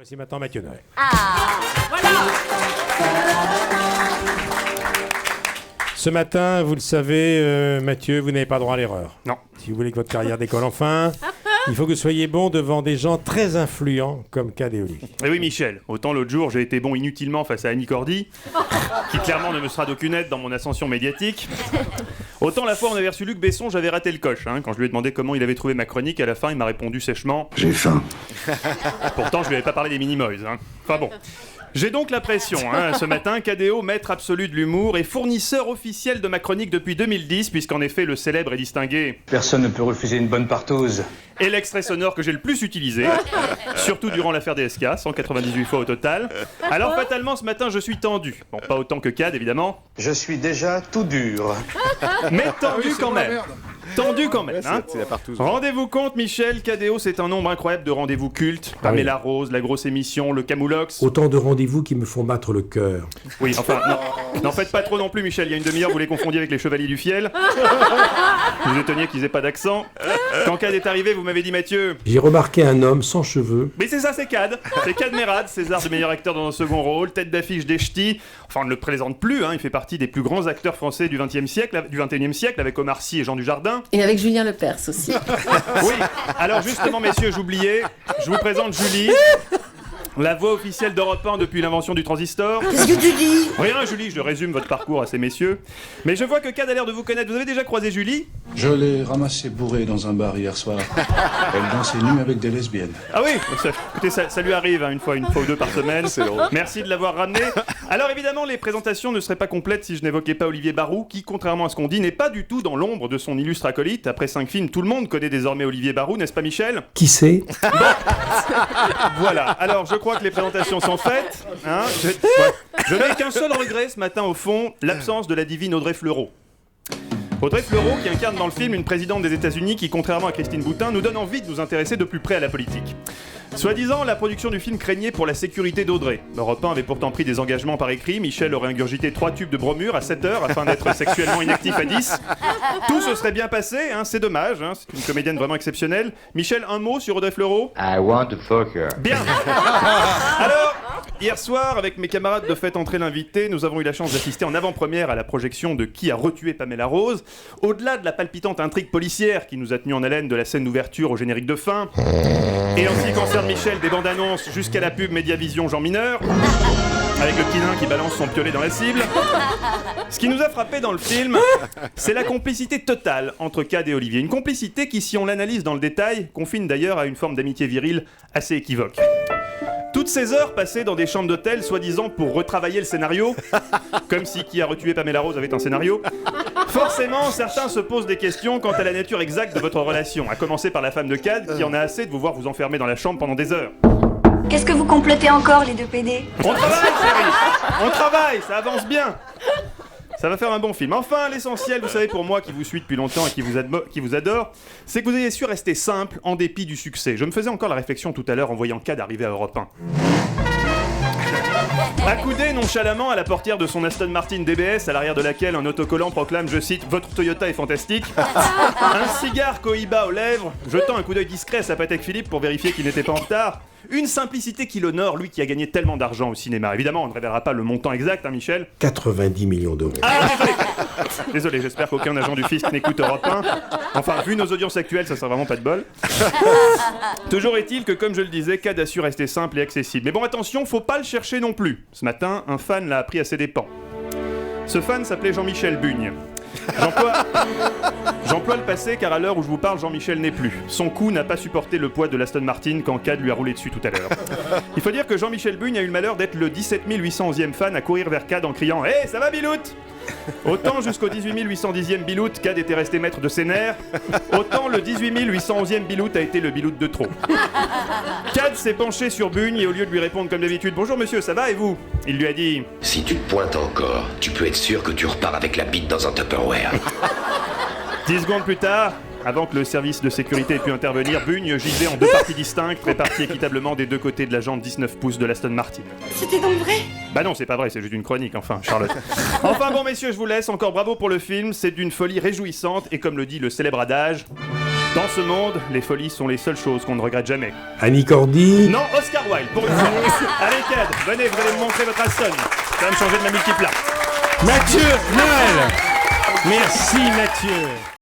Voici maintenant Mathieu Noël. Ce matin, vous le savez, Mathieu, vous n'avez pas droit à l'erreur. Non. Si vous voulez que votre carrière décolle enfin, il faut que vous soyez bon devant des gens très influents comme Cad et Olivier. Et oui, Michel, autant l'autre jour j'ai été bon inutilement face à Annie Cordy, qui clairement ne me sera d'aucune aide dans mon ascension médiatique. Autant la fois où on avait reçu Luc Besson, j'avais raté le coche. Quand je lui ai demandé comment il avait trouvé ma chronique, à la fin il m'a répondu sèchement « J'ai faim ». Pourtant je lui avais pas parlé des Minimoys. Enfin bon. J'ai donc la pression, ce matin, Cadéo, maître absolu de l'humour et fournisseur officiel de ma chronique depuis 2010, puisqu'en effet le célèbre et distingué Personne ne peut refuser une bonne partouze. est l'extrait sonore que j'ai le plus utilisé, surtout durant l'affaire DSK, 198 fois au total. Alors fatalement ce matin je suis tendu, bon pas autant que Cad évidemment, Je suis déjà tout dur. mais tendu quand même. Tendu quand même, C'est la partouze. Rendez-vous compte, Michel, Cadéo, c'est un nombre incroyable de rendez-vous cultes. Pamela Rose, la grosse émission, le Camoulox. Autant de rendez-vous qui me font battre le cœur. Oui, enfin, n'en faites pas trop non plus, Michel. Il y a une demi-heure, vous les confondiez avec les Chevaliers du Fiel. Vous étonniez qu'ils aient pas d'accent. Quand Cad est arrivé, vous m'avez dit, Mathieu. J'ai remarqué un homme sans cheveux. Mais c'est ça, c'est Cad. C'est Cad Merad, César du meilleur acteur dans un second rôle, tête d'affiche des Ch'tis. Enfin, on ne le présente plus, il fait partie des plus grands acteurs français du XXe siècle, du XXIe siècle, avec Omar Sy et Jean Dujardin. Et avec Julien Lepers aussi. Oui, alors justement, messieurs, j'oubliais, je vous présente Julie, la voix officielle d'Europe 1 depuis l'invention du transistor. Qu'est-ce que tu dis? Rien, Julie, je résume votre parcours à ces messieurs. Mais je vois que Cad a l'air de vous connaître. Vous avez déjà croisé Julie? Je l'ai ramassée bourrée dans un bar hier soir. Elle dansait nue avec des lesbiennes. Ah oui, écoutez, ça lui arrive une fois ou deux par semaine. C'est drôle. Merci de l'avoir ramené. Alors évidemment, les présentations ne seraient pas complètes si je n'évoquais pas Olivier Barou, qui, contrairement à ce qu'on dit, n'est pas du tout dans l'ombre de son illustre acolyte. Après 5 films, tout le monde connaît désormais Olivier Barou, n'est-ce pas Michel? Qui c'est? Voilà, alors je crois que les présentations sont faites. Je n'ai qu'un seul regret ce matin au fond, l'absence de la divine Audrey Fleurot. Audrey Fleurot qui incarne dans le film une présidente des États-Unis qui, contrairement à Christine Boutin, nous donne envie de nous intéresser de plus près à la politique. Soi-disant, la production du film craignait pour la sécurité d'Audrey. Europe 1 avait pourtant pris des engagements par écrit. Michel aurait ingurgité 3 tubes de bromure à 7 heures afin d'être sexuellement inactif à 10. Tout se serait bien passé, c'est dommage, c'est une comédienne vraiment exceptionnelle. Michel, un mot sur Audrey Fleurot? I want to fuck her. Bien. Alors, hier soir, avec mes camarades de Faites entrer l'invité, nous avons eu la chance d'assister en avant-première à la projection de Qui a retué Pamela Rose. Au-delà de la palpitante intrigue policière qui nous a tenus en haleine de la scène d'ouverture au générique de fin, et en ce qui concerne Michel, des bandes annonces jusqu'à la pub Mediavision Jean Mineur, avec le petit nain qui balance son piolet dans la cible. Ce qui nous a frappé dans le film, c'est la complicité totale entre Cad et Olivier. Une complicité qui, si on l'analyse dans le détail, confine d'ailleurs à une forme d'amitié virile assez équivoque. Toutes ces heures passées dans des chambres d'hôtel, soi-disant pour retravailler le scénario, comme si Qui a retué Pamela Rose avait un scénario, forcément, certains se posent des questions quant à la nature exacte de votre relation, à commencer par la femme de Cad, qui en a assez de vous voir vous enfermer dans la chambre pendant des heures. Qu'est-ce que vous complotez encore, les deux PD? On travaille, chérie. On travaille, ça avance bien. Ça va faire un bon film. Enfin, l'essentiel, vous savez, pour moi qui vous suis depuis longtemps et qui vous adore, c'est que vous ayez su rester simple en dépit du succès. Je me faisais encore la réflexion tout à l'heure en voyant Cad arriver à Europe 1. Accoudé nonchalamment à la portière de son Aston Martin DBS, à l'arrière de laquelle un autocollant proclame, je cite, « Votre Toyota est fantastique », un cigare Cohiba aux lèvres, jetant un coup d'œil discret à sa Patek Philippe pour vérifier qu'il n'était pas en retard, une simplicité qui l'honore, lui qui a gagné tellement d'argent au cinéma. Évidemment, on ne révélera pas le montant exact, Michel. 90 millions d'euros. Ah, désolé, j'espère qu'aucun agent du fisc n'écoute Europe 1. Enfin, vu nos audiences actuelles, ça sera vraiment pas de bol. Toujours est-il que, comme je le disais, Cad a su rester simple et accessible. Mais bon, attention, faut pas le chercher non plus. Ce matin, un fan l'a appris à ses dépens. Ce fan s'appelait Jean-Michel Bugne. J'emploie le passé car à l'heure où je vous parle, Jean-Michel n'est plus. Son cou n'a pas supporté le poids de l'Aston Martin quand Cad lui a roulé dessus tout à l'heure. Il faut dire que Jean-Michel Bugne a eu le malheur d'être le 17 811e fan à courir vers Cad en criant « Hé, ça va Bilout ?» Autant jusqu'au 18 810e Bilout, Cad était resté maître de ses nerfs, autant le 18 811e Bilout a été le Bilout de trop. Cad s'est penché sur Bugne et au lieu de lui répondre comme d'habitude « Bonjour monsieur, ça va et vous ?» Il lui a dit « Si tu te pointes encore, tu peux être sûr que tu repars avec la bite dans un Tupperware. » 10 secondes plus tard, avant que le service de sécurité ait pu intervenir, Bugne gisait en 2 parties distinctes, réparties équitablement des 2 côtés de la jante 19 pouces de l'Aston Martin. C'était donc vrai? Bah non, c'est pas vrai, c'est juste une chronique, enfin, Charlotte. Enfin bon, messieurs, je vous laisse, encore bravo pour le film, c'est d'une folie réjouissante, et comme le dit le célèbre adage... Dans ce monde, les folies sont les seules choses qu'on ne regrette jamais. Annie Cordy. Non, Oscar Wilde, pour une fois. Allez, Cad, venez, vous allez me montrer votre Aston. Ça va me changer de ma multiplat. Mathieu Noël. Merci Mathieu.